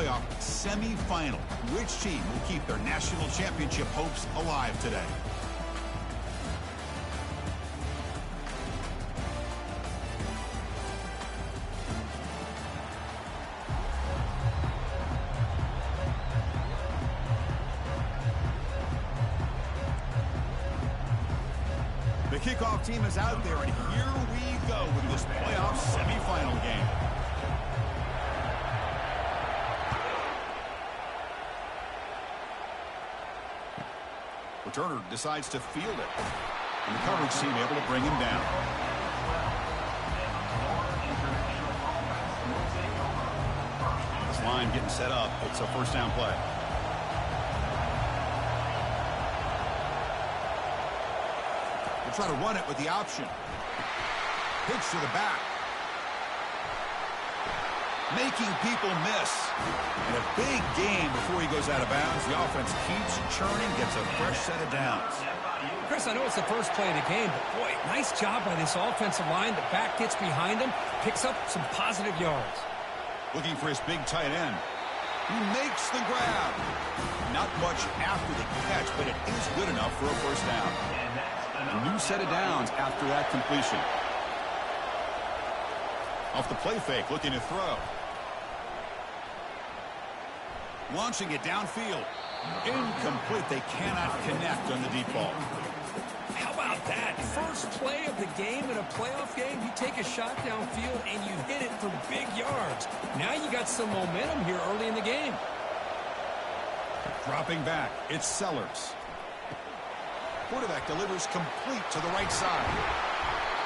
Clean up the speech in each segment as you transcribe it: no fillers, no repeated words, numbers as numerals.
playoff semifinal. Which team will keep their national championship hopes alive today? The kickoff team is out there, and here we go with this playoff semifinal game. Returner decides to field it, and the coverage team able to bring him down. This line getting set up. It's a first down play. Try to run it with the option. Pitch to the back. Making people miss. And a big game before he goes out of bounds. The offense keeps churning, gets a fresh set of downs. Chris, I know it's the first play of the game, but boy, nice job by this offensive line. The back gets behind him, picks up some positive yards. Looking for his big tight end. He makes the grab. Not much after the catch, but it is good enough for a first down. A new set of downs after that completion. Off the play fake, looking to throw. Launching it downfield. Incomplete. They cannot connect on the deep ball. How about that? First play of the game in a playoff game, you take a shot downfield and you hit it for big yards. Now you got some momentum here early in the game. Dropping back, it's Sellers. Quarterback delivers complete to the right side.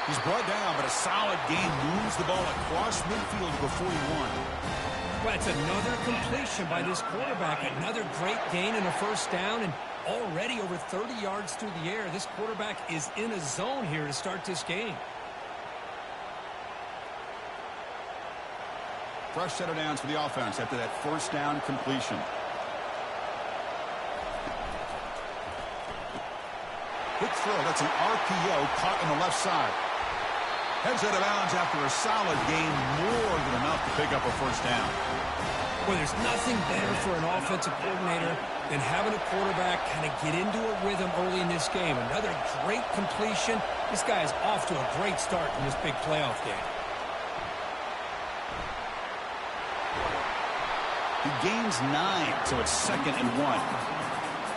He's brought down, but a solid gain moves the ball across midfield to the 41. Well, it's another completion by this quarterback. Another great gain in a first down, and already over 30 yards through the air. This quarterback is in a zone here to start this game. Fresh set of downs for the offense after that first down completion. Quick throw. That's an RPO caught on the left side. Heads out of bounds after a solid gain, more than enough to pick up a first down. Well, there's nothing better for an offensive coordinator than having a quarterback kind of get into a rhythm early in this game. Another great completion. This guy is off to a great start in this big playoff game. He gains 9, so it's 2nd and 1.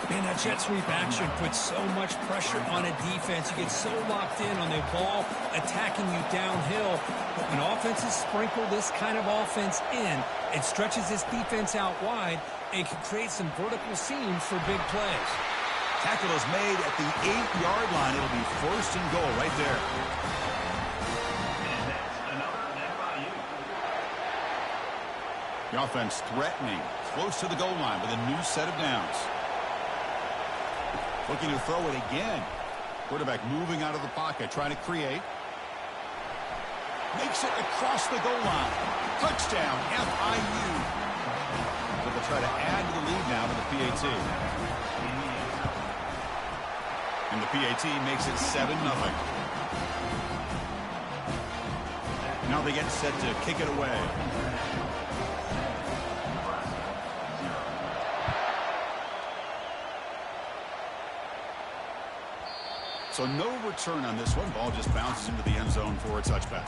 Man, that jet sweep action puts so much pressure on a defense. You get so locked in on the ball attacking you downhill. But when offenses sprinkle this kind of offense in, it stretches this defense out wide and can create some vertical seams for big plays. Tackle is made at the 8-yard line. It'll be 1st and goal right there. The offense threatening, close to the goal line with a new set of downs. Looking to throw it again. Quarterback moving out of the pocket, trying to create. Makes it across the goal line. Touchdown, FIU. But they'll try to add to the lead now to the PAT. And the PAT makes it 7-0. Now they get set to kick it away. So no return on this one. Ball just bounces into the end zone for a touchback.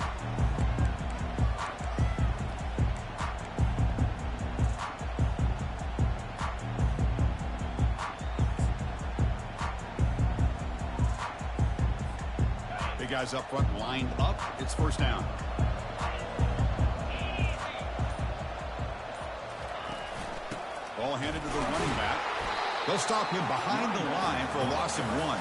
Big guys up front lined up. It's first down. Ball handed to the running back. They'll stop him behind the line for a loss of 1.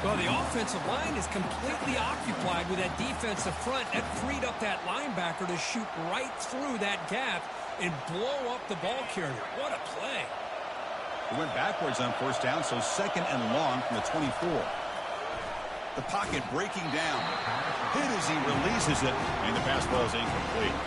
Well, the offensive line is completely occupied with that defensive front. That freed up that linebacker to shoot right through that gap and blow up the ball carrier. What a play. He went backwards on first down, so 2nd and long from the 24. The pocket breaking down. Hit as he releases it, and the pass ball is incomplete.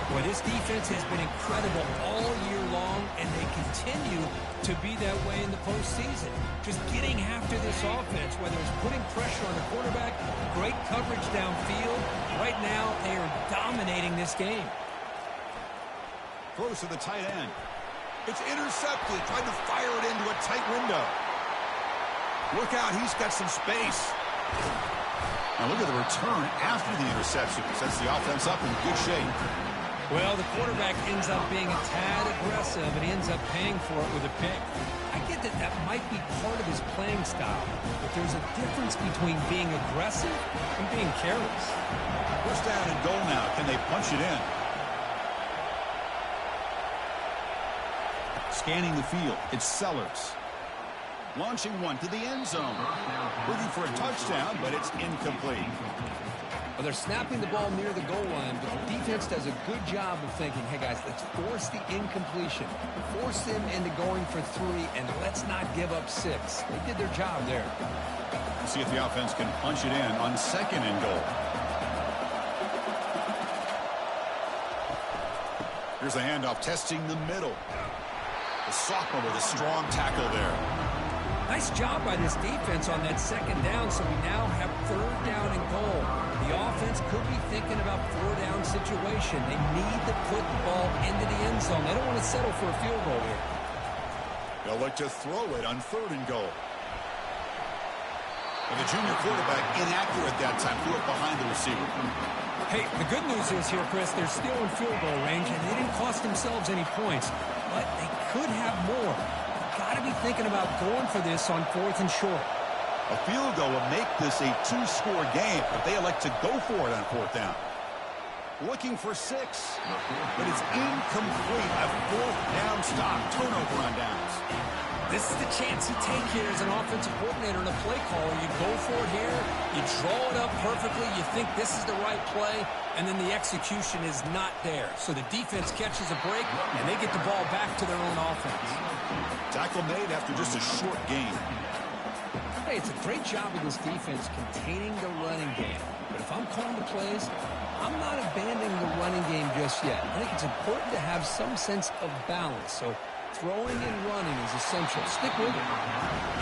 Boy, this defense has been incredible all year long, and they continue to be that way in the postseason. Just getting after this offense, whether it's putting pressure on the quarterback, great coverage downfield. Right now, they are dominating this game. Throws to the tight end. It's intercepted. Trying to fire it into a tight window. Look out. He's got some space. Now look at the return after the interception. Sets the offense up in good shape. Well, the quarterback ends up being a tad aggressive, and he ends up paying for it with a pick. I get that that might be part of his playing style, but there's a difference between being aggressive and being careless. First down and goal now. Can they punch it in? Scanning the field. It's Sellers. Launching one to the end zone. Looking for a touchdown, but it's incomplete. Well, they're snapping the ball near the goal line, but the defense does a good job of thinking, hey, guys, let's force the incompletion. Force them into going for 3, and let's not give up 6. They did their job there. See if the offense can punch it in on second and goal. Here's a handoff testing the middle. The sophomore with a strong tackle there. Nice job by this defense on that second down, so we now have 3rd down and goal. The offense could be thinking about 4-down situation. They need to put the ball into the end zone. They don't want to settle for a field goal here. They'll look to throw it on 3rd and goal. And the junior quarterback inaccurate that time. Threw it behind the receiver. Hey, the good news is here, Chris, they're still in field goal range, and they didn't cost themselves any points. But they could have more. Got to be thinking about going for this on 4th and short. A field goal will make this a 2-score game if they elect to go for it on 4th down. Looking for 6, but it's incomplete. A 4th down stop. Turnover on downs. This is the chance you take here as an offensive coordinator and a play caller. You go for it here. You draw it up perfectly. You think this is the right play, and then the execution is not there. So the defense catches a break, and they get the ball back to their own offense. Tackle made after just a short gain. Hey, it's a great job of this defense containing the running game. But if I'm calling the plays, I'm not abandoning the running game just yet. I think it's important to have some sense of balance. So throwing and running is essential. Stick with it.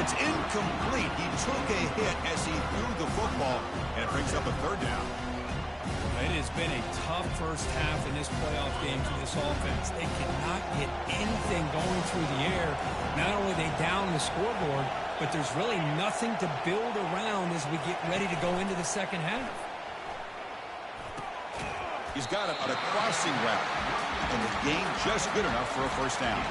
It's incomplete. He took a hit as he threw the football, and it brings up a 3rd down. It has been a tough first half in this playoff game for this offense. They cannot get anything going through the air. Not only are they down the scoreboard, but there's really nothing to build around as we get ready to go into the second half. He's got it on a crossing route, and the gain just good enough for a 1st down.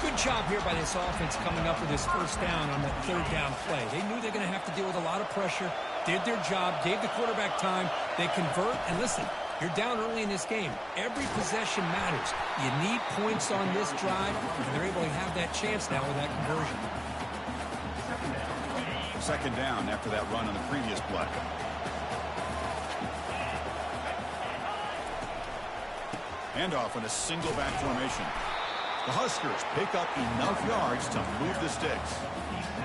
Good job here by this offense coming up with this 1st down on that 3rd down play. They knew they're going to have to deal with a lot of pressure, did their job, gave the quarterback time. They convert, and listen, you're down early in this game. Every possession matters. You need points on this drive, and they're able to have that chance now with that conversion. 2nd down after that run on the previous play. Handoff in a single back formation. The Huskers pick up enough yards to move the sticks.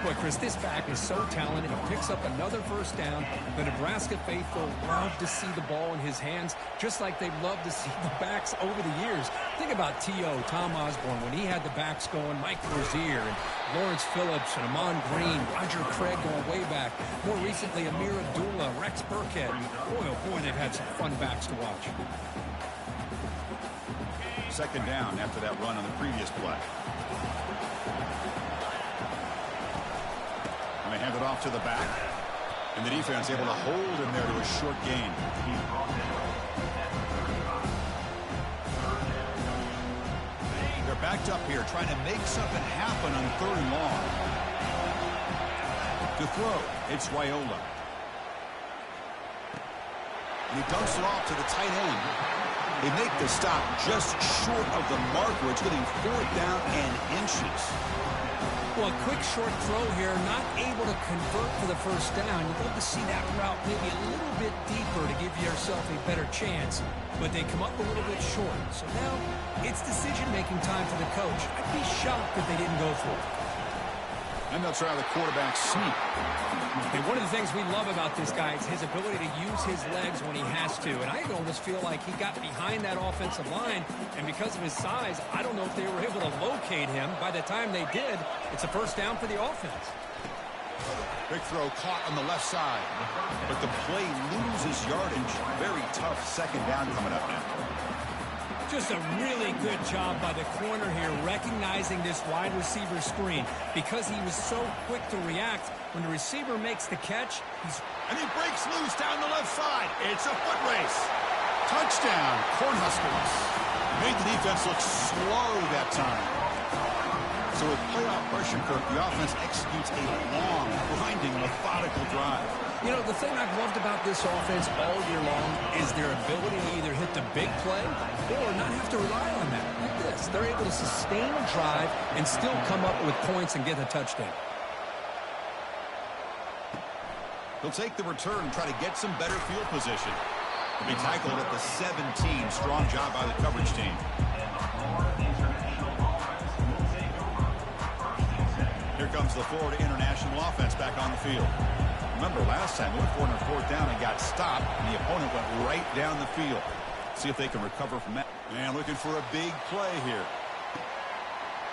Boy, Chris, this back is so talented. He picks up another 1st down. The Nebraska faithful love to see the ball in his hands, just like they love to see the backs over the years. Think about T.O., Tom Osborne, when he had the backs going, Mike Rozier, and Lawrence Phillips, and Amon Green, Roger Craig going way back. More recently, Amir Abdullah, Rex Burkhead. Boy, oh boy, they've had some fun backs to watch. 2nd down after that run on the previous play. And they hand it off to the back. And the defense able to hold him there to a short gain. They're backed up here trying to make something happen on 3rd and long. To throw, it's Raiola. And he dumps it off to the tight end. They make the stop just short of the marker. It's getting 4th down and inches. Well, a quick short throw here, not able to convert for the 1st down. You'd love to see that route maybe a little bit deeper to give yourself a better chance, but they come up a little bit short. So now it's decision-making time for the coach. I'd be shocked if they didn't go for it. And they'll try the quarterback sneak. And one of the things we love about this guy is his ability to use his legs when he has to. And I almost feel like he got behind that offensive line, and because of his size, I don't know if they were able to locate him. By the time they did, it's a 1st down for the offense. Big throw caught on the left side, but the play loses yardage. Very tough 2nd down coming up now. Just a really good job by the corner here, recognizing this wide receiver screen. Because he was so quick to react, when the receiver makes the catch, and he breaks loose down the left side. It's a foot race. Touchdown, Cornhuskers. Made the defense look slow that time. So with playoff pressure, Kirk, the offense executes a long, grinding, methodical drive. You know, the thing I've loved about this offense all year long is their ability to either hit the big play or not have to rely on that. Like this. They're able to sustain a drive and still come up with points and get a touchdown. He'll take the return and try to get some better field position. He'll be tackled at the 17. Strong job by the coverage team. Here comes the Florida International offense back on the field. Remember, last time they went for it on fourth down and got stopped, and the opponent went right down the field. See if they can recover from that. Man, looking for a big play here.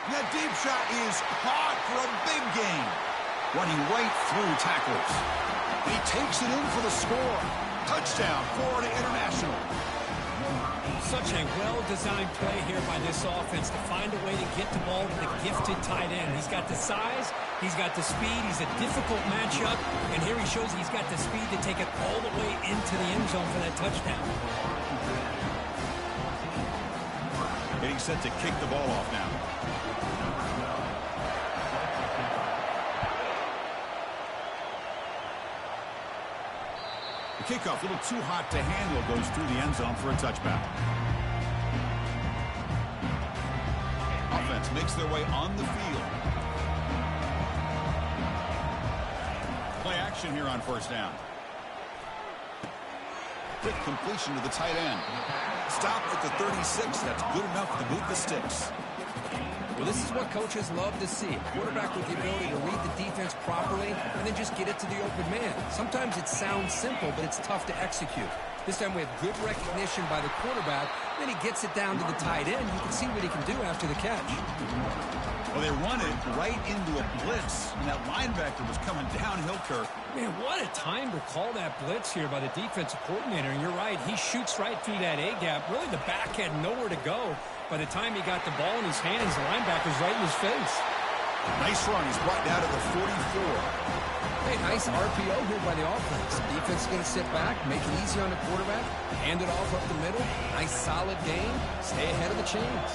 And that deep shot is caught for a big gain. Running right through tacklers. He takes it in for the score. Touchdown, Florida International. Such a well-designed play here by this offense to find a way to get the ball to the gifted tight end. He's got the size, he's got the speed, he's a difficult matchup, and here he shows he's got the speed to take it all the way into the end zone for that touchdown. Getting set to kick the ball off now. The kickoff, a little too hot to handle, goes through the end zone for a touchback. Offense makes their way on the field. Play action here on first down. Quick completion to the tight end. Stop at the 36. That's good enough to move the sticks. Well, this is what coaches love to see. A quarterback with the ability to read the defense properly and then just get it to the open man. Sometimes it sounds simple, but it's tough to execute. This time we have good recognition by the quarterback. Then he gets it down to the tight end. You can see what he can do after the catch. Well, they run it right into a blitz, and that linebacker was coming downhill, Kirk. Man, what a time to call that blitz here by the defensive coordinator. And you're right, he shoots right through that A-gap. Really, the back had nowhere to go. By the time he got the ball in his hands, the linebacker's right in his face. Nice run. He's brought down to the 44. Hey, nice RPO here by the offense. Defense is going to sit back, make it easy on the quarterback, hand it off up the middle. Nice solid gain. Stay ahead of the chains.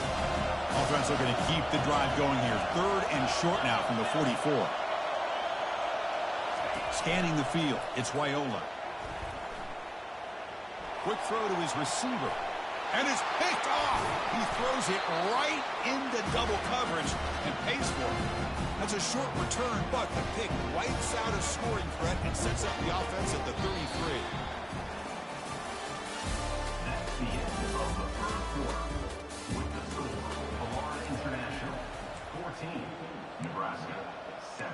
Offense looking to keep the drive going here. Third and short now from the 44. Scanning the field. It's Wyola. Quick throw to his receiver. And it's picked off. He throws it right into double coverage and pays for it. That's a short return, but the pick wipes out a scoring threat and sets up the offense at the 33. That's the end of the first quarter. With the score, Florida International 14, Nebraska 7.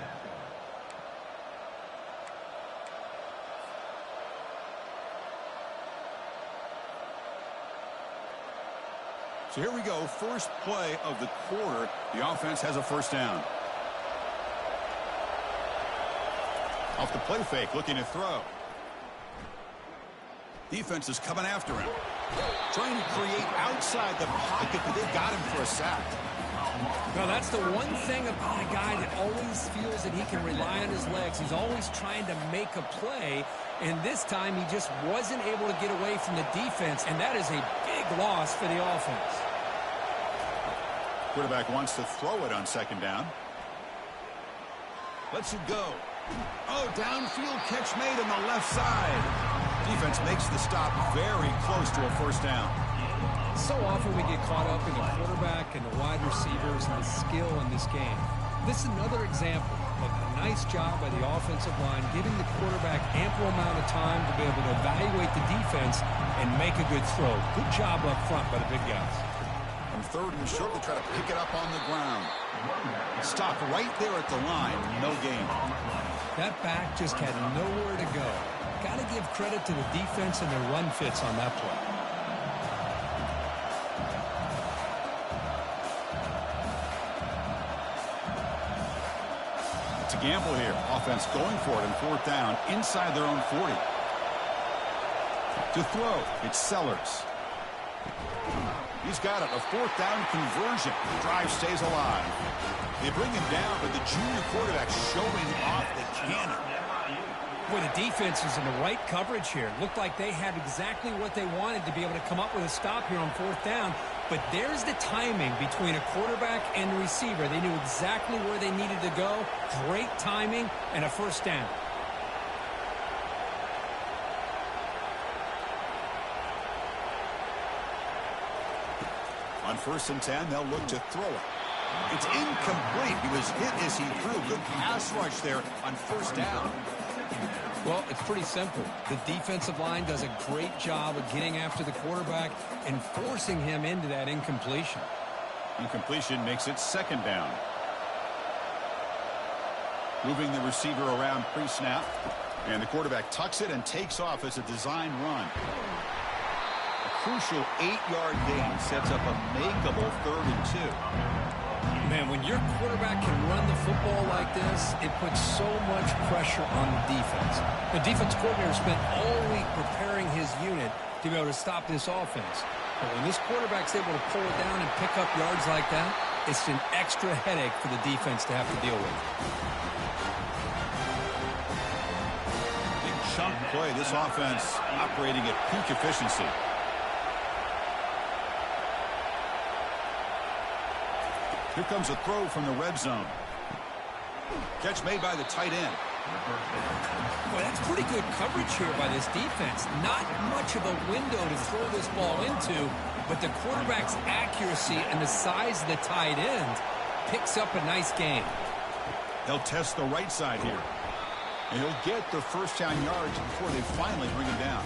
So here we go, first play of the quarter. The offense has a first down. Off the play fake, looking to throw. Defense is coming after him. Trying to create outside the pocket, but they've got him for a sack. Now, that's the one thing about a guy that always feels that he can rely on his legs. He's always trying to make a play, and this time he just wasn't able to get away from the defense, and that is a big loss for the offense. Quarterback wants to throw it on second down. Lets it go. Oh, downfield catch made on the left side. Defense makes the stop very close to a first down. So often we get caught up in the quarterback and the wide receivers and the skill in this game. This is another example of a nice job by the offensive line, giving the quarterback ample amount of time to be able to evaluate the defense and make a good throw. Good job up front by the big guys. On third and short, they try to pick it up on the ground. Stop right there at the line. No gain. That back just had nowhere to go. Got to give credit to the defense and their run fits on that play. It's a gamble here. Offense going for it on fourth down inside their own 40. To throw, it's Sellers. He's got it, a fourth down conversion. The drive stays alive. They bring him down, but the junior quarterback showing off the cannon. Boy, the defense is in the right coverage here. Looked like they had exactly what they wanted to be able to come up with a stop here on fourth down. But there's the timing between a quarterback and the receiver. They knew exactly where they needed to go. Great timing and a first down. On 1st and 10, they'll look to throw it. It's incomplete. He was hit as he threw. Good pass rush there on 1st down. Well, it's pretty simple. The defensive line does a great job of getting after the quarterback and forcing him into that incompletion. Incompletion makes it 2nd down. Moving the receiver around pre-snap. And the quarterback tucks it and takes off as a design run. Crucial 8-yard gain sets up a makeable 3rd and 2. Man, when your quarterback can run the football like this, it puts so much pressure on the defense. The defense coordinator spent all week preparing his unit to be able to stop this offense. But when this quarterback's able to pull it down and pick up yards like that, it's an extra headache for the defense to have to deal with. Big chunk play. This offense operating at peak efficiency. Here comes a throw from the red zone. Catch made by the tight end. Boy, that's pretty good coverage here by this defense. Not much of a window to throw this ball into, but the quarterback's accuracy and the size of the tight end picks up a nice gain. They'll test the right side here. And he'll get the first down yards before they finally bring him down.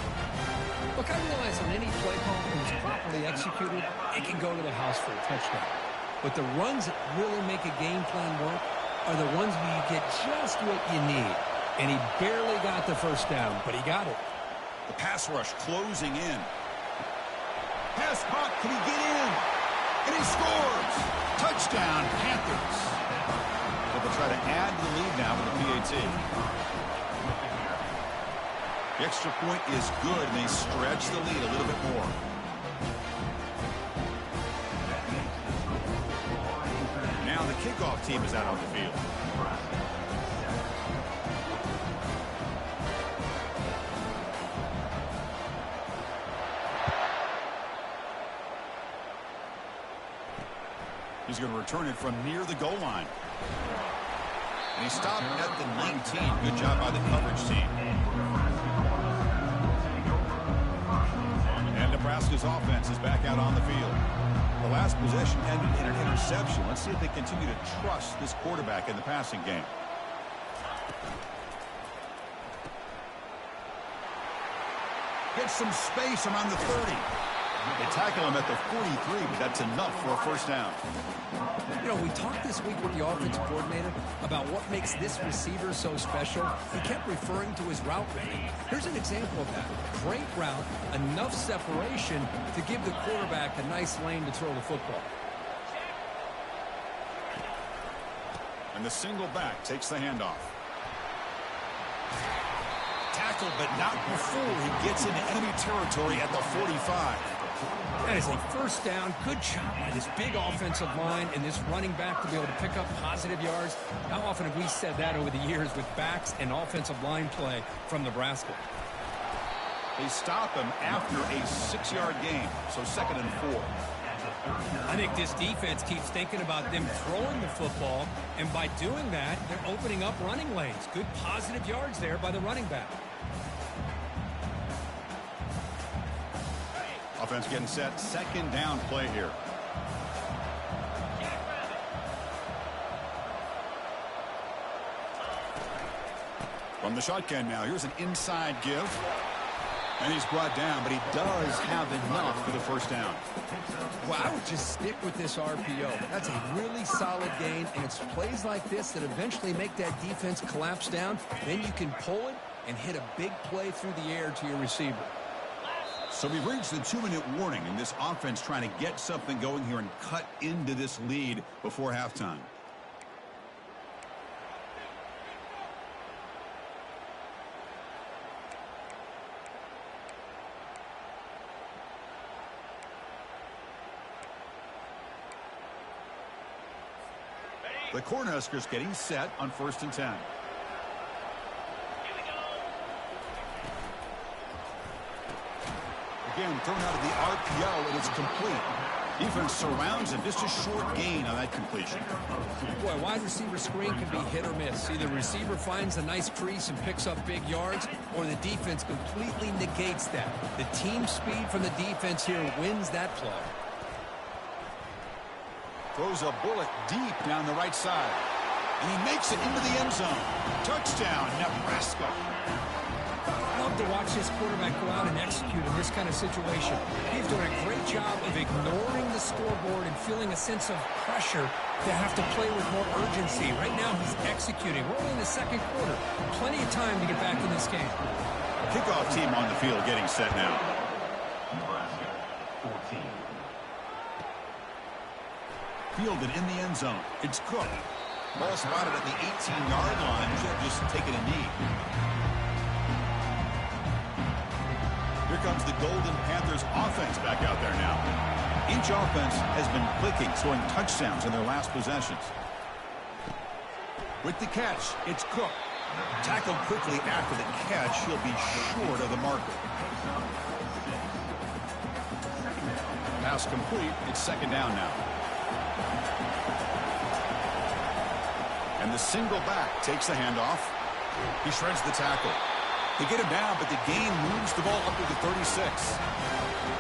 Look, I realize on any play call that is properly executed, it can go to the house for a touchdown. But the runs that really make a game plan work are the ones where you get just what you need. And he barely got the first down, but he got it. The pass rush closing in. Pass caught. Can he get in? And he scores. Touchdown, Panthers. But they'll try to add to the lead now with the PAT. The extra point is good, and they stretch the lead a little bit more. Now the kickoff team is out on the field. He's going to return it from near the goal line. And he stopped at the 19. Good job by the coverage team. And Nebraska's offense is back out on the field. The last possession ended in an interception. Let's see if they continue to trust this quarterback in the passing game. Gets some space around the 30. They tackle him at the 43, but that's enough for a first down. You know, we talked this week with the offensive coordinator about what makes this receiver so special. He kept referring to his route running. Here's an example of that. Great route, enough separation to give the quarterback a nice lane to throw the football. And the single back takes the handoff. Tackled, but not before he gets into enemy territory at the 45. That is a first down. Good job by this big offensive line and this running back to be able to pick up positive yards. How often have we said that over the years with backs and offensive line play from Nebraska? They stop him after a 6-yard gain, so 2nd and 4. I think this defense keeps thinking about them throwing the football, and by doing that, they're opening up running lanes. Good positive yards there by the running back. Offense getting set. 2nd down play here. From the shotgun now. Here's an inside give. And he's brought down, but he does have enough for the first down. Well, I would just stick with this RPO. That's a really solid gain, and it's plays like this that eventually make that defense collapse down. Then you can pull it and hit a big play through the air to your receiver. So we've reached the 2-minute warning, and this offense trying to get something going here and cut into this lead before halftime. The Cornhuskers getting set on 1st and 10. Again, thrown out of the RPO, and it's complete. Defense surrounds him. Just a short gain on that completion. Boy, wide receiver screen can be hit or miss. Either receiver finds a nice crease and picks up big yards, or the defense completely negates that. The team speed from the defense here wins that play. Throws a bullet deep down the right side. And he makes it into the end zone. Touchdown, Nebraska. I love to watch this quarterback go out and execute in this kind of situation. He's doing a great job of ignoring the scoreboard and feeling a sense of pressure to have to play with more urgency. Right now, he's executing. We're only in the second quarter. Plenty of time to get back in this game. Kickoff team on the field getting set now. Nebraska 14. Fielded in the end zone. It's Cook. Ball spotted at the 18-yard line. Should have just taken a knee. Here comes the Golden Panthers offense back out there now. Each offense has been clicking, scoring touchdowns in their last possessions. With the catch, it's Cook. Tackled quickly after the catch. He'll be short of the marker. Pass complete. It's 2nd down now. And the single back takes the handoff. He shreds the tackle. They get him down, but the gain moves the ball up to the 36.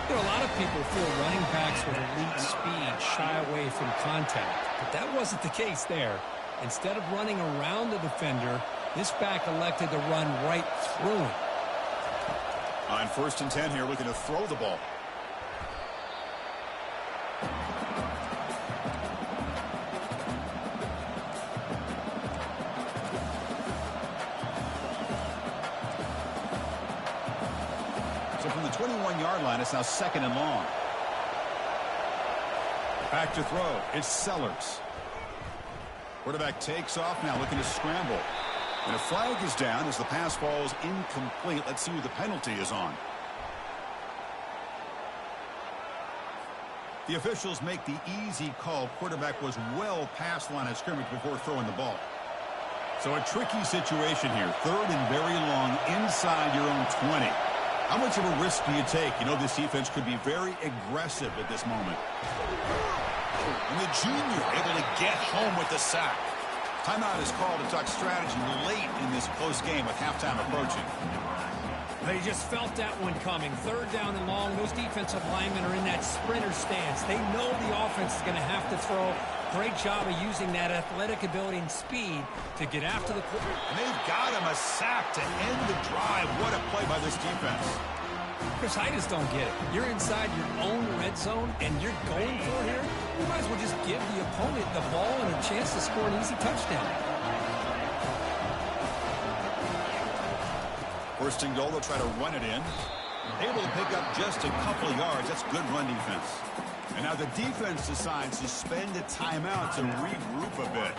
You know, a lot of people feel running backs with elite speed shy away from contact, but that wasn't the case there. Instead of running around the defender, this back elected to run right through him. On 1st and 10 here, looking to throw the ball. So from the 21-yard line, it's now 2nd and long. Back to throw. It's Sellers. Quarterback takes off now, looking to scramble. And a flag is down as the pass falls incomplete. Let's see who the penalty is on. The officials make the easy call. Quarterback was well past line of scrimmage before throwing the ball. So a tricky situation here. 3rd and very long inside your own 20. How much of a risk do you take? You know, this defense could be very aggressive at this moment. And the junior able to get home with the sack. Timeout is called to talk strategy late in this close game with halftime approaching. They just felt that one coming. 3rd down and long. Those defensive linemen are in that sprinter stance. They know the offense is going to have to throw. Great job of using that athletic ability and speed to get after the quarterback. And they've got him a sack to end the drive. What a play by this defense. Chris, I just don't get it. You're inside your own red zone, and you're going for it here? You might as well just give the opponent the ball and a chance to score an easy touchdown. 1st and goal, they'll try to run it in. Able to pick up just a couple of yards. That's good run defense. And now the defense decides to spend a timeout to regroup a bit.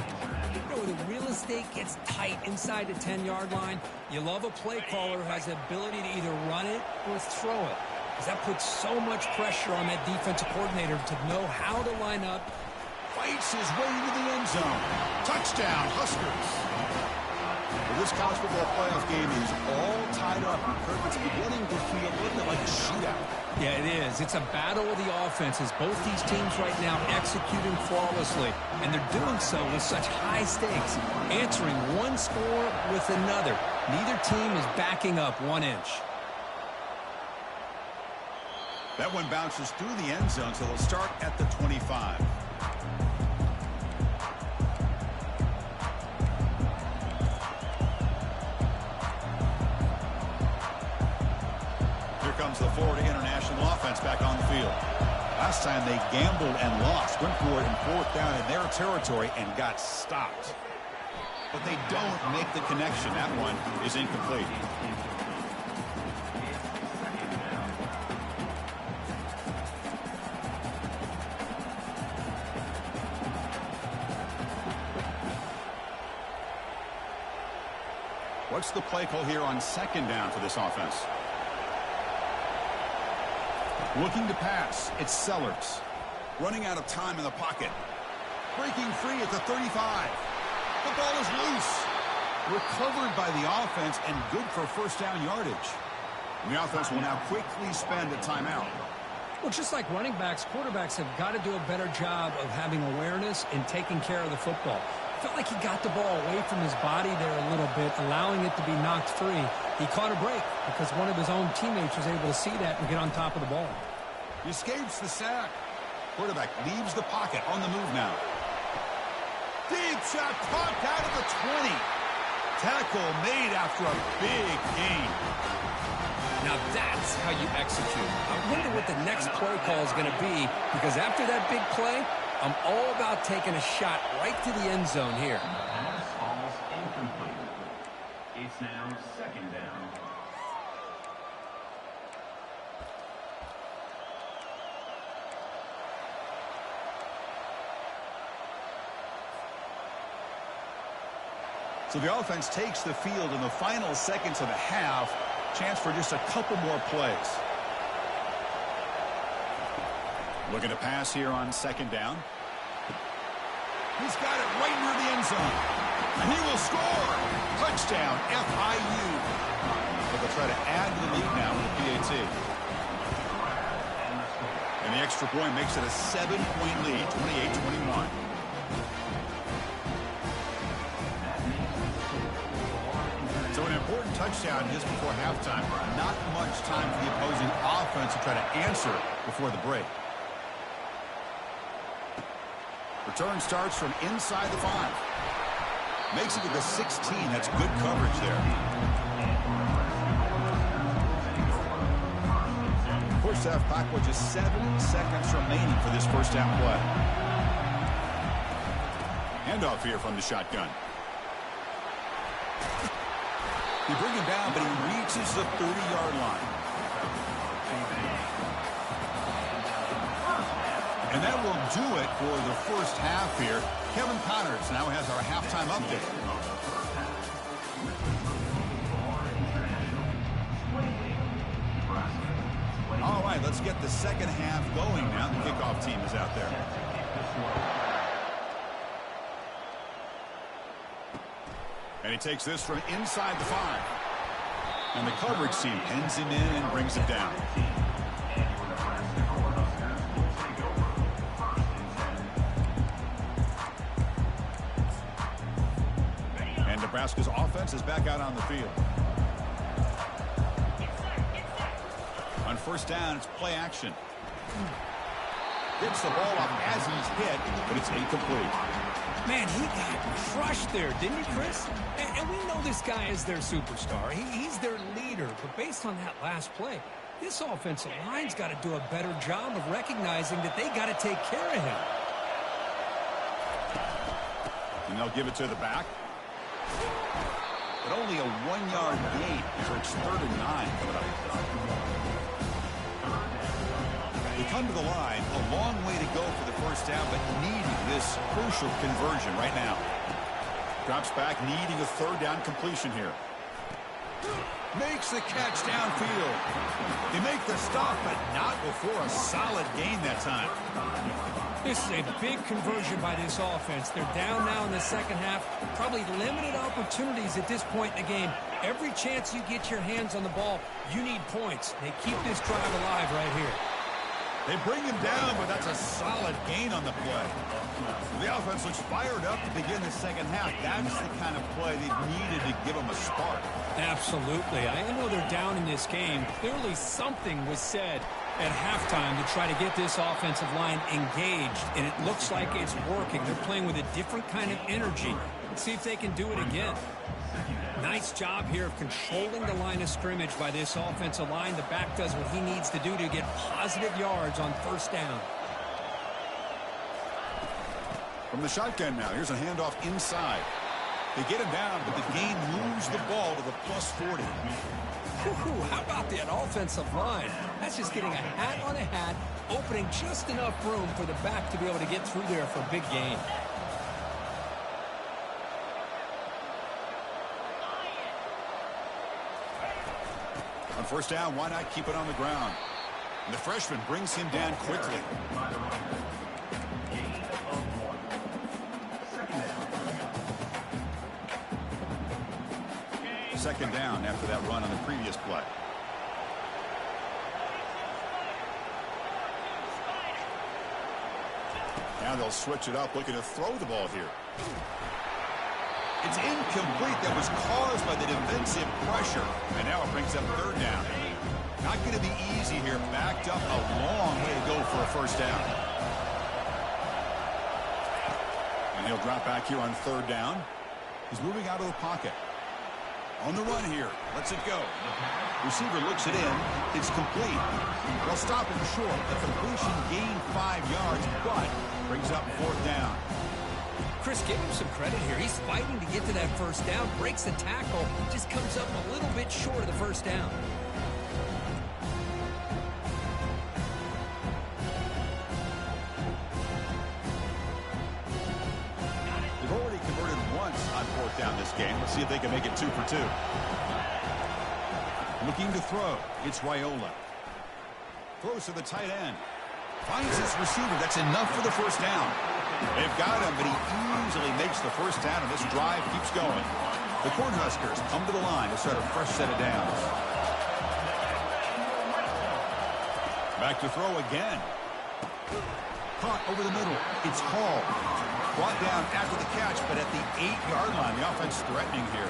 You know, when the real estate gets tight inside the 10-yard line, you love a play caller who has the ability to either run it or throw it. Because that puts so much pressure on that defensive coordinator to know how to line up. Fights his way into the end zone. Touchdown, Huskers. Well, this college football playoff game is all tied up. It's beginning to feel a little bit like a shootout. Yeah, it is. It's a battle of the offenses. Both these teams right now executing flawlessly, and they're doing so with such high stakes, answering one score with another. Neither team is backing up 1 inch. That one bounces through the end zone, so they'll start at the 25. Comes the Florida International offense back on the field. Last time they gambled and lost, went for it in 4th down in their territory and got stopped. But they don't make the connection. That one is incomplete. What's the play call here on 2nd down for this offense? Looking to pass, it's Sellers. Running out of time in the pocket. breaking free at the 35. The ball is loose. Recovered by the offense and good for first down yardage. And the offense will now quickly spend a timeout. Well, just like running backs, quarterbacks have got to do a better job of having awareness and taking care of the football. Felt like he got the ball away from his body there a little bit, allowing it to be knocked free. He caught a break because one of his own teammates was able to see that and get on top of the ball. He escapes the sack. Quarterback leaves the pocket on the move now. Deep shot caught out of the 20. Tackle made after a big gain. Now that's how you execute. I wonder what the next play call is going to be, because after that big play, I'm all about taking a shot right to the end zone here. Pass falls incomplete. It's now second down. So the offense takes the field in the final seconds of the half. Chance for just a couple more plays. Looking to pass here on second down. He's got it right near the end zone. And he will score. Touchdown, FIU. But they'll try to add to the lead now with the PAT. And the extra point makes it a 7-point lead, 28-21. So an important touchdown just before halftime. Not much time for the opposing offense to try to answer before the break. Return starts from inside the 5. Makes it to the 16. That's good coverage there. First half clock with just 7 seconds remaining for this first down play. Handoff here from the shotgun. They bring him down, but he reaches the 30-yard line. And that will do it for the first half here. Kevin Connors now has our halftime update. All right, let's get the second half going now. The kickoff team is out there. And he takes this from inside the 5. And the coverage team pins him in and brings him down. And Nebraska's offense is back out on the field. On first down, it's play action. Gets the ball off as he's hit, but it's incomplete. Man, he got crushed there, didn't he, Chris? And we know this guy is their superstar. He's their leader. But based on that last play, this offensive line's got to do a better job of recognizing that they got to take care of him. And they'll give it to the back. But only a 1-yard gain, so it's 3rd and 9 coming up. They come to the line, a long way to go for the first down, but needing this crucial conversion right now. Drops back, needing a 3rd down completion here. Makes the catch downfield. They make the stop, but not before a solid gain that time. This is a big conversion by this offense. They're down now in the second half. Probably limited opportunities at this point in the game. Every chance you get your hands on the ball, you need points. They keep this drive alive right here. They bring him down, but that's a solid gain on the play. The offense looks fired up to begin the second half. That's the kind of play they've needed to give them a spark. Absolutely. I know they're down in this game. Clearly something was said at halftime to try to get this offensive line engaged, and it looks like it's working. They're playing with a different kind of energy. Let's see if they can do it again. Nice job here of controlling the line of scrimmage by this offensive line. The back does what he needs to do to get positive yards on first down. From the shotgun now, here's a handoff inside. They get him down, but the game moves the ball to the +40. Whew, how about that offensive line? That's just getting a hat on a hat, opening just enough room for the back to be able to get through there for a big gain. On first down, why not keep it on the ground? And the freshman brings him down quickly. Second down after that run on the previous play. Now they'll switch it up, looking to throw the ball here. It's incomplete. That was caused by the defensive pressure. And now it brings up third down. Not going to be easy here. Backed up a long way to go for a first down. And he'll drop back here on third down. He's moving out of the pocket. On the run here. Lets it go. Receiver looks it in. It's complete. They'll stop him short. The completion gained 5 yards, but brings up fourth down. Chris, give him some credit here. He's fighting to get to that first down, breaks the tackle, just comes up a little bit short of the first down. They've already converted once on fourth down this game. Let's see if they can make it 2 for 2. Looking to throw. It's Raiola. Throws to the tight end. Finds his receiver. That's enough for the first down. They've got him, but he easily makes the first down, and this drive keeps going. The Cornhuskers come to the line to start a fresh set of downs. Back to throw again. Caught over the middle. It's Hall. Brought down after the catch, but at the 8-yard line, the offense threatening here.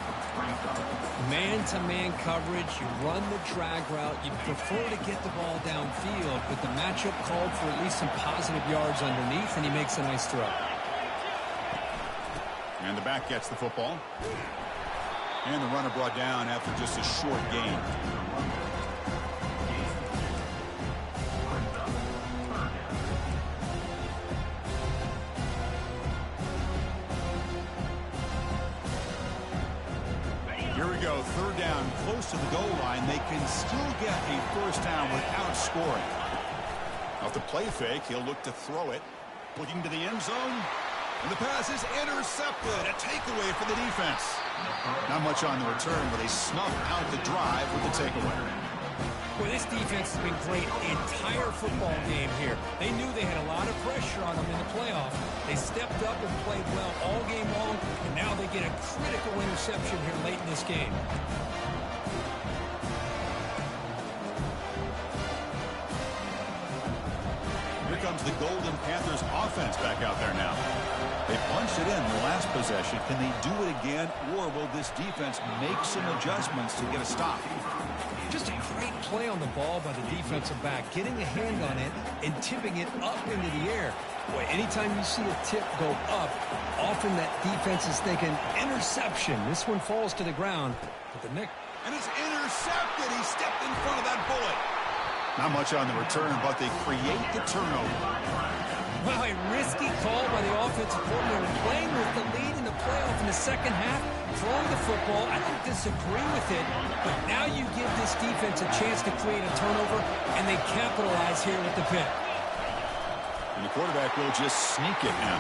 Man-to-man coverage, you run the drag route, you prefer to get the ball downfield, but the matchup called for at least some positive yards underneath, and he makes a nice throw. And the back gets the football. And the runner brought down after just a short gain. Here we go, third down, close to the goal line. They can still get a first down without scoring. Off the play fake, he'll look to throw it. Looking to the end zone. And the pass is intercepted. A takeaway for the defense. Not much on the return, but they snuff out the drive with the takeaway. Well, this defense has been great the entire football game here. They knew they had a lot of pressure on them in the playoffs. They stepped up and played well all game long, and now they get a critical interception here late in this game. Here comes the Golden Panthers offense back out there now. They punched it in the last possession. Can they do it again, or will this defense make some adjustments to get a stop? Just a great play on the ball by the defensive back, getting a hand on it and tipping it up into the air. Boy, anytime you see a tip go up, often that defense is thinking interception. This one falls to the ground. But the next... And it's intercepted. He stepped in front of that bullet. Not much on the return, but they create the turnover. Well, a risky call by the offensive coordinator, playing with the lead in the playoff in the second half, throwing the football. I don't disagree with it, but now you give this defense a chance to create a turnover, and they capitalize here with the pick. And the quarterback will just sneak it now.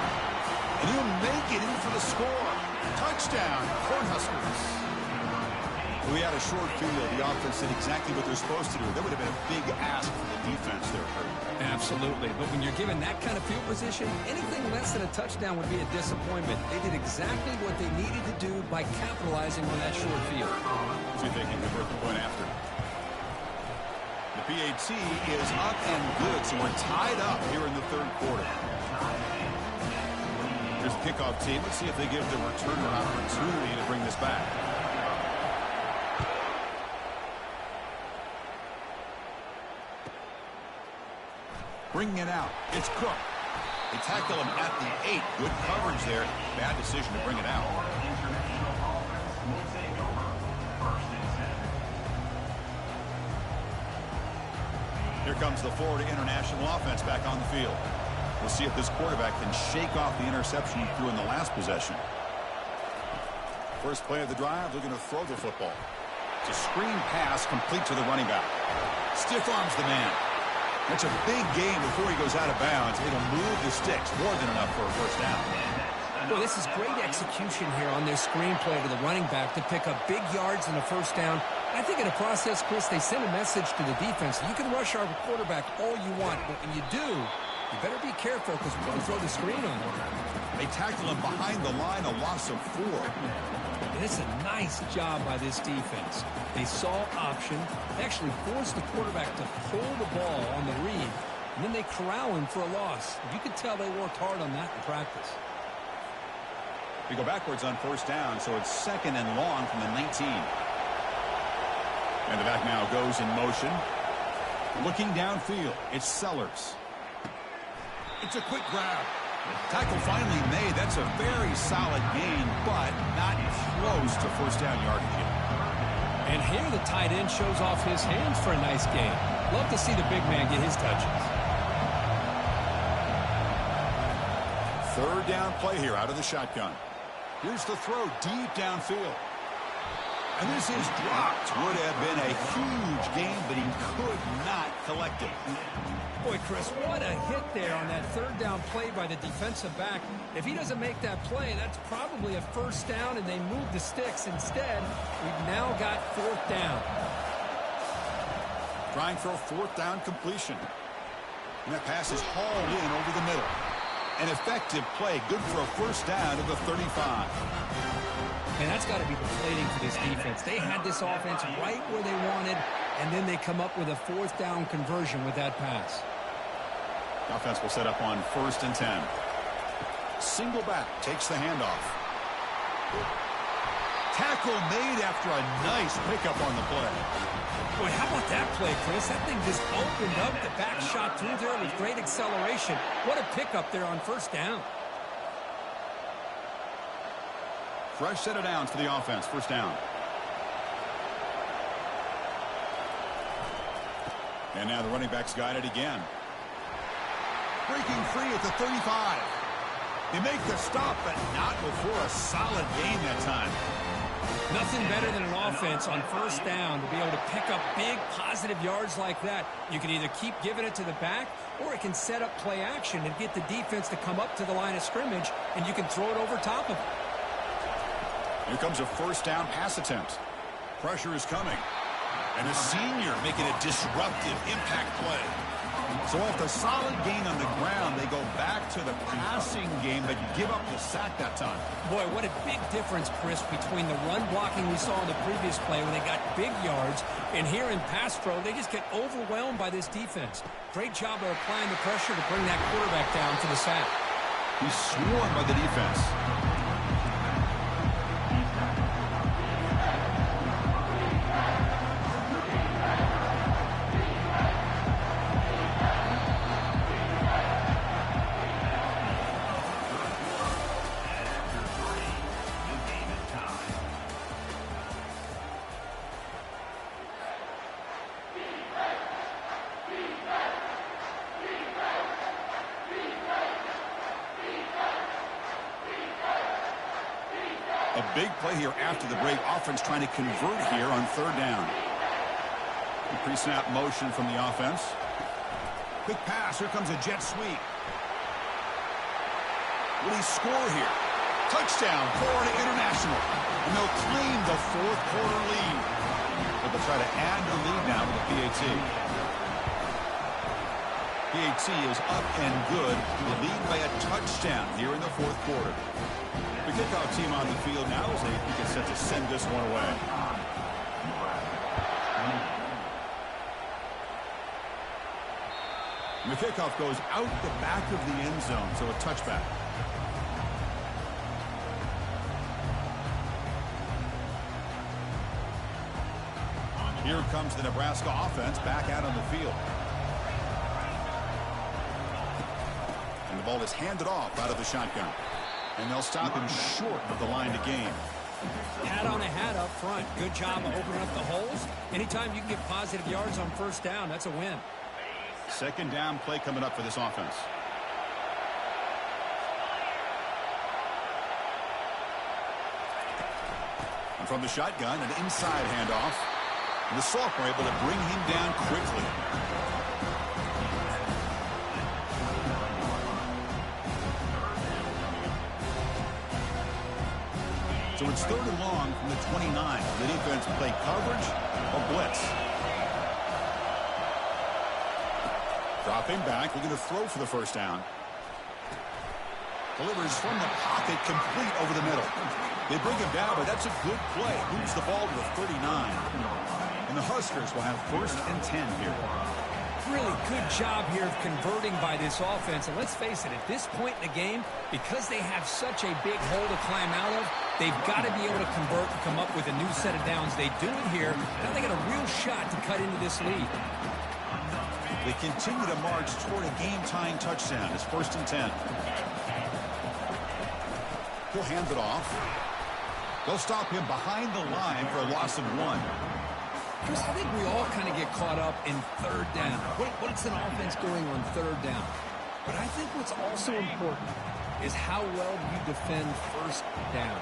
And he'll make it in for the score. Touchdown, Cornhuskers. We had a short field. The offense did exactly what they're supposed to do. That would have been a big ask for the defense there, Kurt. Absolutely. But when you're given that kind of field position, anything less than a touchdown would be a disappointment. They did exactly what they needed to do by capitalizing on that short field. See if they can convert the point after. The PAT is up and good, so we're tied up here in the third quarter. Here's the kickoff team. Let's see if they give the returner an opportunity to bring this back. Bringing it out. It's Cook. They tackle him at the 8. Good coverage there. Bad decision to bring it out. Here comes the Florida International offense back on the field. We'll see if this quarterback can shake off the interception he threw in the last possession. First play of the drive, looking to throw the football. It's a screen pass complete to the running back. Stiff arms the man. That's a big gain before he goes out of bounds. It'll move the sticks more than enough for a first down. Well, this is great execution here on their screenplay to the running back to pick up big yards in the first down. I think in the process, Chris, they send a message to the defense. You can rush our quarterback all you want, but when you do, You better be careful because we're going to throw the screen on him. They tackle him behind the line, a loss of 4. And it's a nice job by this defense. They saw option. They actually forced the quarterback to pull the ball on the read, and then they corral him for a loss. You could tell they worked hard on that in practice. We go backwards on first down, so it's 2nd and long from the 19. And the back now goes in motion. Looking downfield, it's Sellers. It's a quick grab. Tackle finally made. That's a very solid gain, but not close to first down yardage yet. And here the tight end shows off his hands for a nice gain. Love to see the big man get his touches. 3rd down play here out of the shotgun. Here's the throw deep downfield. And this is dropped. Would have been a huge gain, but he could not collect it. Boy, Chris, what a hit there on that 3rd down play by the defensive back. If he doesn't make that play, that's probably a first down, and they move the sticks. Instead, we've now got 4th down. Trying for a 4th down completion. And that pass is hauled in over the middle. An effective play, good for a first down at the 35. And that's got to be deflating for this defense. They had this offense right where they wanted, and then they come up with a 4th down conversion with that pass. The offense will set up on 1st and 10. Single back, takes the handoff. Tackle made after a nice pickup on the play. Boy, how about that play, Chris? That thing just opened up. The back shot through there with great acceleration. What a pickup there on first down. Fresh set of downs for the offense. First down. And now the running back's got it again. Breaking free at the 35. They make the stop, but not before a solid gain that time. Nothing better than an offense on first down to be able to pick up big positive yards like that. You can either keep giving it to the back, or it can set up play action and get the defense to come up to the line of scrimmage, and you can throw it over top of it. Here comes a first down pass attempt. Pressure is coming. And a senior making a disruptive impact play. So off the solid gain on the ground, they go back to the passing game, but give up the sack that time. Boy, what a big difference, Chris, between the run blocking we saw in the previous play when they got big yards, and here in pass pro, they just get overwhelmed by this defense. Great job of applying the pressure to bring that quarterback down for the sack. He's swarmed by the defense. A big play here after the break. Offense trying to convert here on 3rd down. Pre-snap motion from the offense. Quick pass. Here comes a jet sweep. Will he score here? Touchdown, Florida International. And they'll claim the 4th quarter lead. But they'll try to add the lead now with the PAT. PAT is up and good. They lead by a touchdown here in the 4th quarter. The kickoff team on the field now as they get set to send this one away. And the kickoff goes out the back of the end zone, so a touchback. Here comes the Nebraska offense back out on the field. And the ball is handed off out of the shotgun. And they'll stop him short of the line to gain. Hat on a hat up front. Good job of opening up the holes. Anytime you can get positive yards on first down, that's a win. 2nd down play coming up for this offense. And from the shotgun, an inside handoff. And the sophomore able to bring him down quickly. So it's 3rd and long from the 29. The defense play coverage or blitz. Dropping back, looking to throw for the first down. Delivers from the pocket, complete over the middle. They bring him down, but that's a good play. Moves the ball to the 39. And the Huskers will have 1st and 10 here. Really good job here of converting by this offense. And let's face it, at this point in the game, because they have such a big hole to climb out of, they've got to be able to convert and come up with a new set of downs. They do it here. Now they got a real shot to cut into this lead. They continue to march toward a game-tying touchdown. It's 1st and 10. He'll hand it off. They'll stop him behind the line for a loss of 1. Chris, I think we all kind of get caught up in 3rd down. What's an offense doing on 3rd down? But I think what's also important is how well you defend 1st down.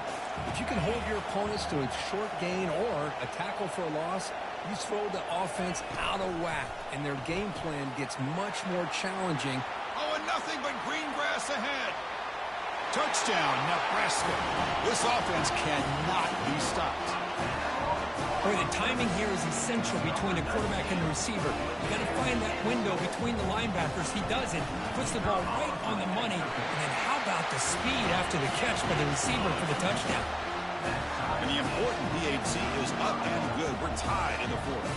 If you can hold your opponents to a short gain or a tackle for a loss, you throw the offense out of whack, and their game plan gets much more challenging. Oh, and nothing but green grass ahead. Touchdown, Nebraska. This offense cannot be stopped. Boy, the timing here is essential between the quarterback and the receiver. You got to find that window between the linebackers. He does it, puts the ball right on the money. And then how about the speed after the catch by the receiver for the touchdown? And the important PAT is up and good. We're tied in the 4th.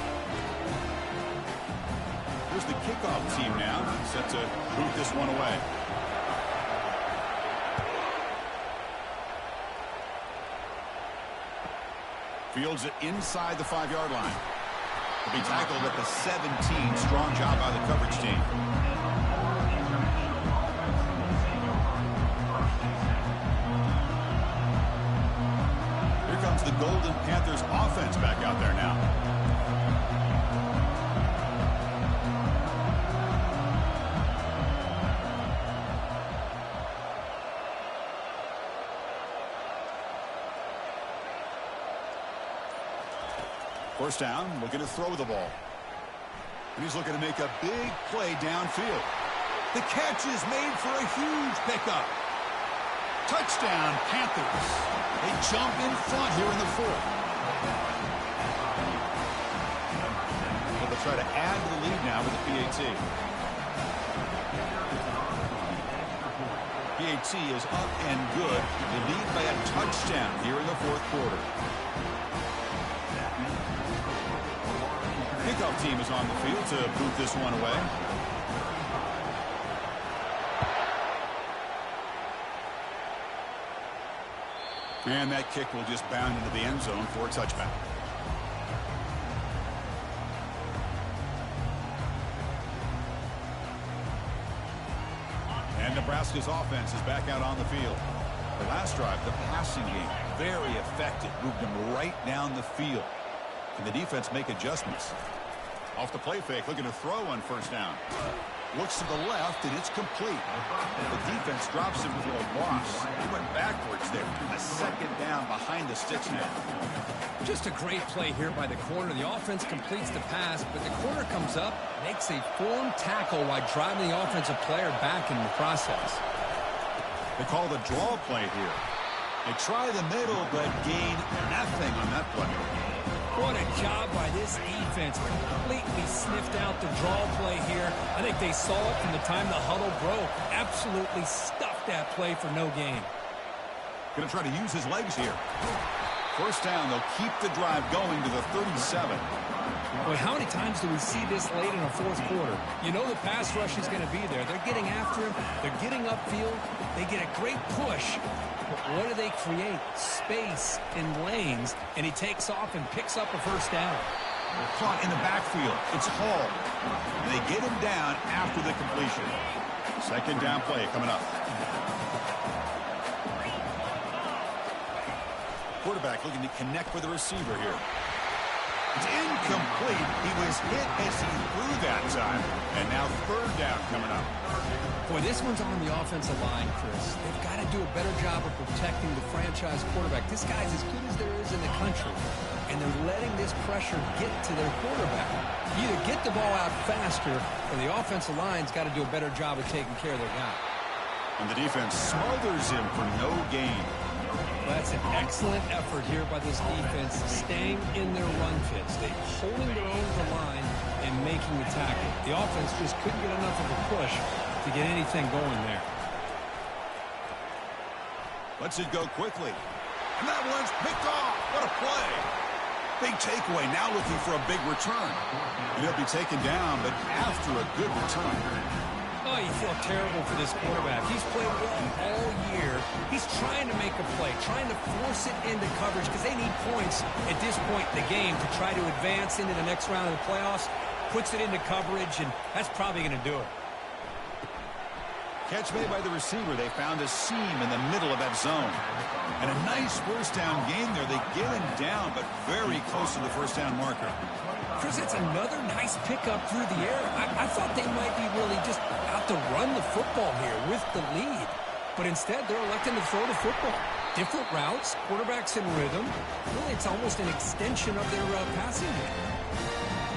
Here's the kickoff team now, set to boot this one away. Fields it inside the 5-yard line. He'll be tackled at the 17. Strong job by the coverage team. Here comes the Golden Panthers offense back out there now. First down, looking to throw the ball. And he's looking to make a big play downfield. The catch is made for a huge pickup. Touchdown, Panthers. They jump in front here in the 4th. But they'll try to add to the lead now with the PAT. PAT is up and good. They lead by a touchdown here in the 4th quarter. Kickoff team is on the field to boot this one away. And that kick will just bound into the end zone for a touchback. And Nebraska's offense is back out on the field. The last drive, the passing game, very effective. Moved them right down the field. Can the defense make adjustments? Off the play fake, looking to throw on first down. Looks to the left, and it's complete. The defense drops him for a loss. He went backwards there. A 2nd down behind the sticks now. Just a great play here by the corner. The offense completes the pass, but the corner comes up, makes a form tackle while driving the offensive player back in the process. They call the draw play here. They try the middle, but gain nothing on that play. What a job by this defense. Completely sniffed out the draw play here. I think they saw it from the time the huddle broke. Absolutely stuffed that play for no gain. Going to try to use his legs here. First down, they'll keep the drive going to the 37. Boy, how many times do we see this late in a 4th quarter? You know the pass rush is going to be there. They're getting after him. They're getting upfield. They get a great push. But what do they create? Space in lanes, and he takes off and picks up a first down. They're caught in the backfield. It's Hall. And they get him down after the completion. 2nd down play coming up. Quarterback looking to connect with the receiver here. It's incomplete. He was hit as he threw that time. And now 3rd down coming up. Boy, this one's on the offensive line, Chris. They've got to do a better job of protecting the franchise quarterback. This guy's as good as there is in the country. And they're letting this pressure get to their quarterback. Either get the ball out faster, or the offensive line's got to do a better job of taking care of their guy. And the defense smothers him for no gain. That's an excellent effort here by this defense, staying in their run fits. They're holding their own to the line and making the tackle. The offense just couldn't get enough of a push to get anything going there. Lets it go quickly. And that one's picked off. What a play. Big takeaway, now looking for a big return. And he'll be taken down, but after a good return. Oh, you feel terrible for this quarterback. He's played well all year. He's trying to make a play, trying to force it into coverage because they need points at this point in the game to try to advance into the next round of the playoffs. Puts it into coverage, and that's probably going to do it. Catch made by the receiver. They found a seam in the middle of that zone. And a nice first down gain there. They get him down, but very close to the first down marker. Chris, it's another nice pickup through the air. I thought they might be really just out to run the football here with the lead. But instead, they're electing to throw the football. Different routes, quarterbacks in rhythm. Really, it's almost an extension of their passing game.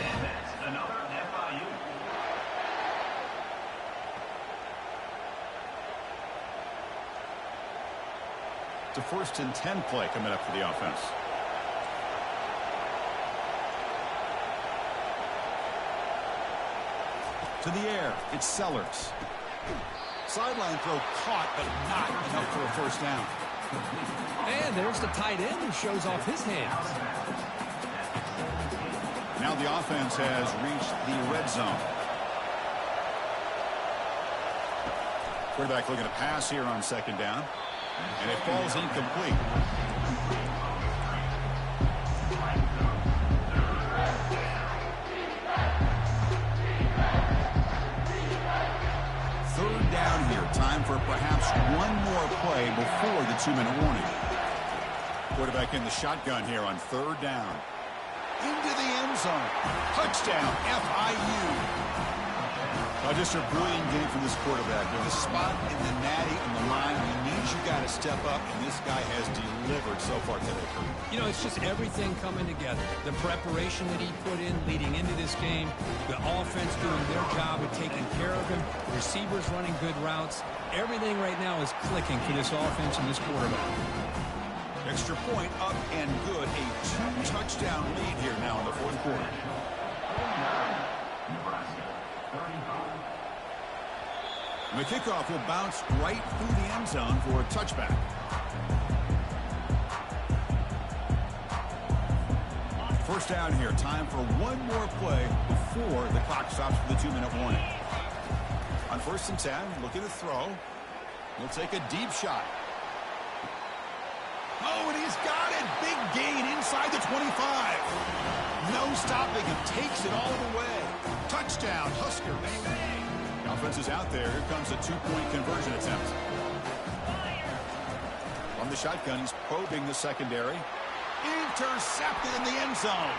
And that's another FIU. It's a 1st and 10 play coming up for the offense. To the air, it's Sellers. Sideline throw caught, but not enough for a first down. And there's the tight end who shows off his hands. Now the offense has reached the red zone. Quarterback looking to pass here on 2nd down. And it falls incomplete. Third down here. Time for perhaps one more play before the 2-minute warning. Quarterback in the shotgun here on 3rd down. Into the end zone. Touchdown, FIU. Just a brilliant game from this quarterback. With a spot in the natty and the line, he needs you got to step up, and this guy has delivered so far today. You know, it's just everything coming together. The preparation that he put in leading into this game, the offense doing their job of taking care of him, receivers running good routes. Everything right now is clicking for this offense and this quarterback. Extra point up and good. A 2-touchdown lead here now in the 4th quarter. And the kickoff will bounce right through the end zone for a touchback. First down here. Time for one more play before the clock stops for the 2-minute warning. On 1st and 10, looking to throw. He'll take a deep shot. Oh, and he's got it. Big gain inside the 25. No stopping him. Takes it all the way. Touchdown, Husker. Bang, bang. The offense is out there. Here comes a 2-point conversion attempt. From the shotgun, he's probing the secondary. Intercepted in the end zone.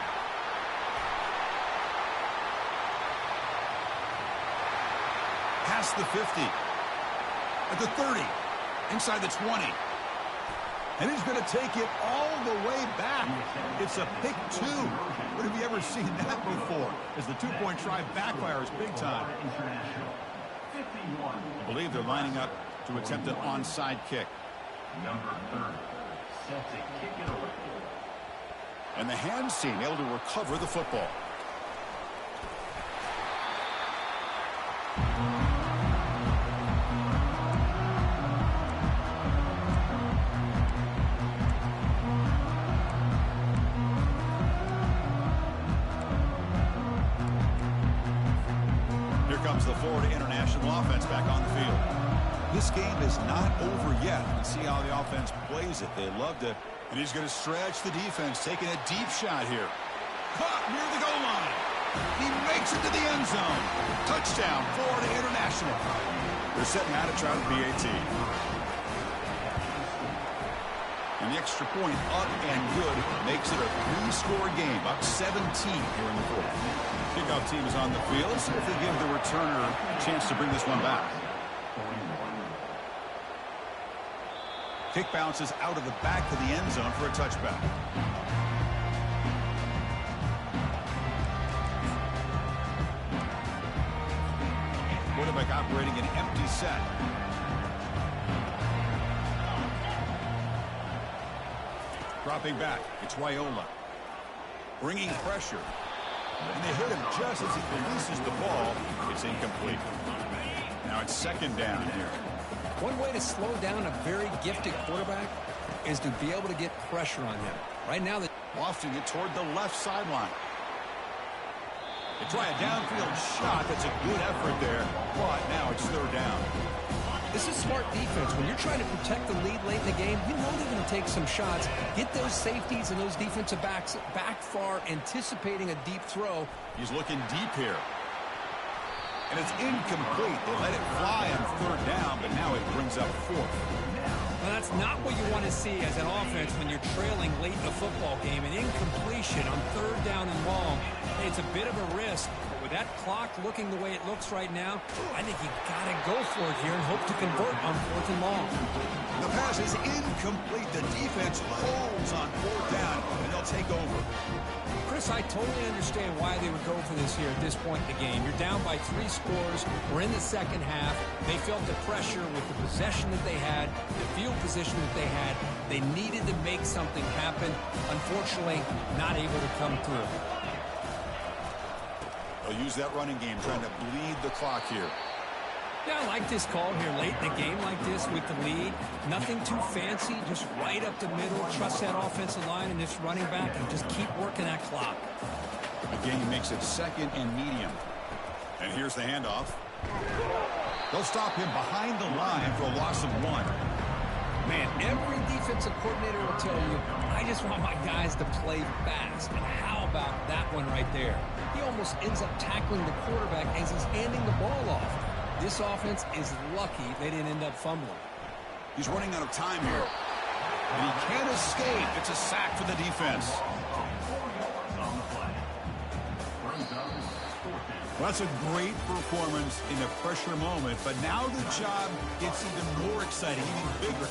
Past the 50. At the 30. Inside the 20. And he's going to take it all the way back. It's a pick 2. When have you ever seen that before? As the 2-point try backfires big time. I believe they're lining up to attempt an onside kick. Number 30, set to kick it away. And the hands team able to recover the football. The Florida International offense back on the field. This game is not over yet. Let's see how the offense plays it. They love to. And he's going to stretch the defense, taking a deep shot here. Caught near the goal line. He makes it to the end zone. Touchdown, Florida International. They're setting out to try the PAT. And the extra point up and good makes it a 3-score game. Up 17 here in the 4th. Kickoff team is on the field. Let's see if they give the returner a chance to bring this one back. Kick bounces out of the back of the end zone for a touchback. Quarterback operating an empty set. Dropping back, it's Raiola. Bringing pressure. And they hit him just as he releases the ball. It's incomplete. Now it's second down here. One way to slow down a very gifted quarterback is to be able to get pressure on him. Right now, Lofting it toward the left sideline. They try a downfield shot. That's a good effort there. But now it's third down. this is smart defense. When you're trying to protect the lead late in the game, you know they're going to take some shots. Get those safeties and those defensive backs back far, anticipating a deep throw. He's looking deep here. And it's incomplete. They let it fly on third down, but now it brings up fourth. Well, that's not what you want to see as an offense when you're trailing late in a football game. An incompletion on third down and long. It's a bit of a risk, but with that clock looking the way it looks right now, I think you got to go for it here and hope to convert on fourth and long. The pass is incomplete. The defense holds on fourth down, and they'll take over. Chris, I totally understand why they would go for this here at this point in the game. You're down by 3 scores. We're in the second half. They felt the pressure with the possession that they had, the field position that they had. They needed to make something happen. Unfortunately, not able to come through. They'll use that running game, trying to bleed the clock here. Yeah, I like this call here late in the game like this with the lead. Nothing too fancy, just right up the middle. Trust that offensive line and this running back and just keep working that clock. Again, he makes it second and medium. And here's the handoff. They'll stop him behind the line for a loss of 1. Man, every defensive coordinator will tell you, I just want my guys to play fast. And how about that one right there? He almost ends up tackling the quarterback as he's handing the ball off. This offense is lucky they didn't end up fumbling. He's running out of time here. And he can't escape. It's a sack for the defense. Well, that's a great performance in a pressure moment, but now the job gets even more exciting, even bigger.